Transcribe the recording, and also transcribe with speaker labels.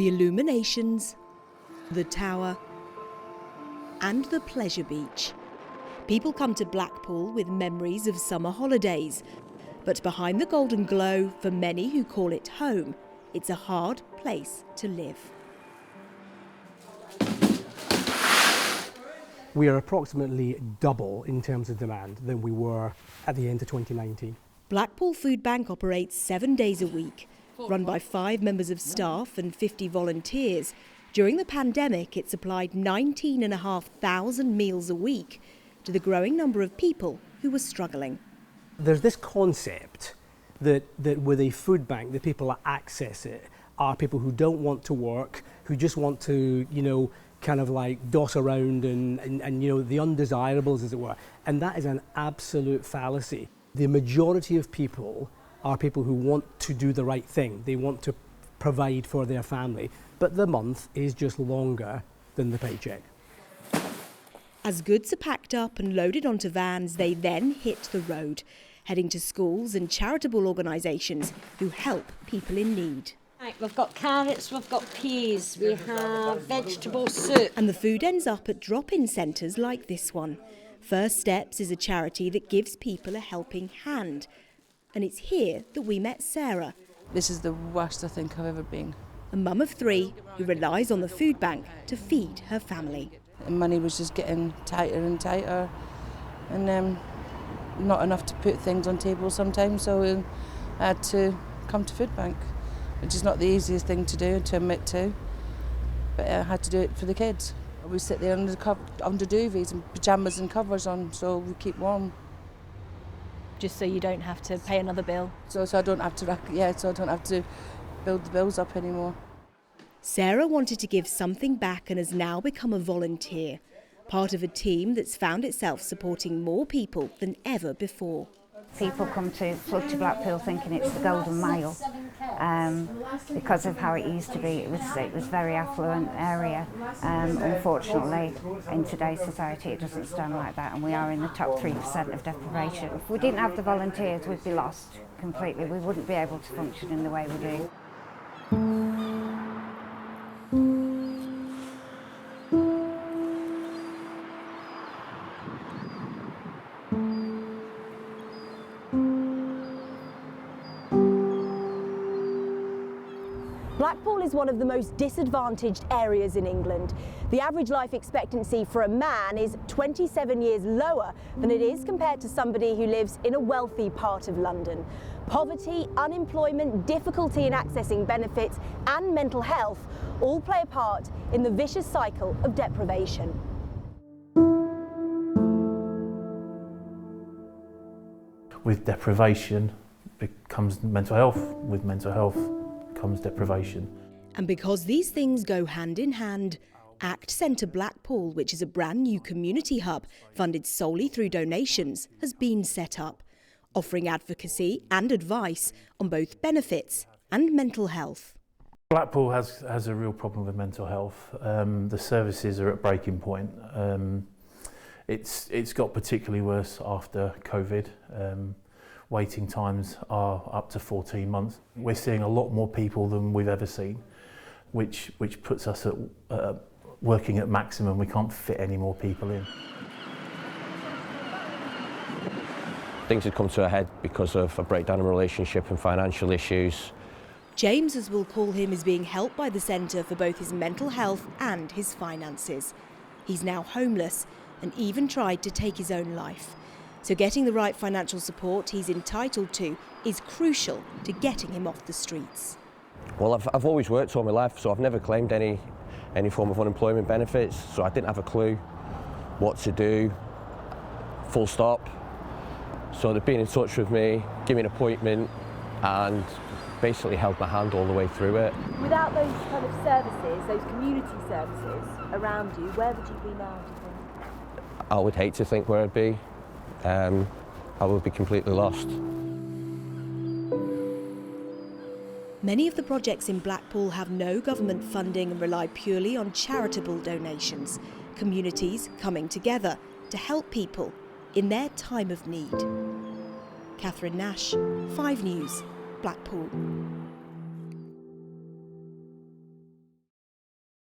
Speaker 1: The illuminations, the tower, and the pleasure beach. People come to Blackpool with memories of summer holidays. But behind the golden glow, for many who call it home, it's a hard place to live.
Speaker 2: We are approximately double in terms of demand than we were at the end of 2019.
Speaker 1: Blackpool Food Bank operates 7 days a week, run by 5 members of staff and 50 volunteers. During the pandemic, it supplied 19,500 meals a week to the growing number of people who were struggling.
Speaker 2: There's this concept that with a food bank, the people that access it are people who don't want to work, who just want to, kind of like doss around and the undesirables, as it were. And that is an absolute fallacy. The majority of people are people who want to do the right thing. They want to provide for their family, but the month is just longer than the paycheck.
Speaker 1: As goods are packed up and loaded onto vans, they then hit the road, heading to schools and charitable organisations who help people in need.
Speaker 3: Right, we've got carrots, we've got peas, we have vegetable soup.
Speaker 1: And the food ends up at drop-in centres like this one. First Steps is a charity that gives people a helping hand. And it's here that we met Sarah.
Speaker 4: This is the worst I think I've ever been.
Speaker 1: A mum of 3 who relies on the food bank to feed her family.
Speaker 4: And money was just getting tighter and tighter, and not enough to put things on tables sometimes, so I had to come to food bank, which is not the easiest thing to do, to admit to, but I had to do it for the kids. We sit there under duvets and pyjamas and covers on, so we keep warm.
Speaker 5: Just so you don't have to pay another bill?
Speaker 4: So I don't have to build the bills up anymore.
Speaker 1: Sarah wanted to give something back and has now become a volunteer, part of a team that's found itself supporting more people than ever before.
Speaker 6: People come to flood to Blackpool thinking it's the Golden Mile because of how it used to be. It was a very affluent area. Unfortunately, in today's society, it doesn't stand like that, and we are in the top 3% of deprivation. If we didn't have the volunteers, we'd be lost completely. We wouldn't be able to function in the way we do.
Speaker 5: Blackpool is one of the most disadvantaged areas in England. The average life expectancy for a man is 27 years lower than it is compared to somebody who lives in a wealthy part of London. Poverty, unemployment, difficulty in accessing benefits and mental health all play a part in the vicious cycle of deprivation.
Speaker 7: With deprivation becomes mental health. With mental health comes deprivation.
Speaker 1: And because these things go hand in hand, ACT Centre Blackpool, which is a brand new community hub funded solely through donations, has been set up, offering advocacy and advice on both benefits and mental health.
Speaker 7: Blackpool has a real problem with mental health. The services are at breaking point. It's got particularly worse after COVID. Waiting times are up to 14 months. We're seeing a lot more people than we've ever seen, which puts us at working at maximum. We can't fit any more people in.
Speaker 8: Things had come to a head because of a breakdown in relationship and financial issues.
Speaker 1: James, as we'll call him, is being helped by the centre for both his mental health and his finances. He's now homeless and even tried to take his own life. So getting the right financial support he's entitled to is crucial to getting him off the streets.
Speaker 8: Well, I've always worked all my life, so I've never claimed any form of unemployment benefits, so I didn't have a clue what to do, full stop. So they've been in touch with me, give me an appointment, and basically held my hand all the way through it.
Speaker 5: Without those kind of services, those community services around you, where would you be now, do you think?
Speaker 8: I would hate to think where I'd be. I would be completely lost.
Speaker 1: Many of the projects in Blackpool have no government funding and rely purely on charitable donations, communities coming together to help people in their time of need. Catherine Nash, 5 News, Blackpool.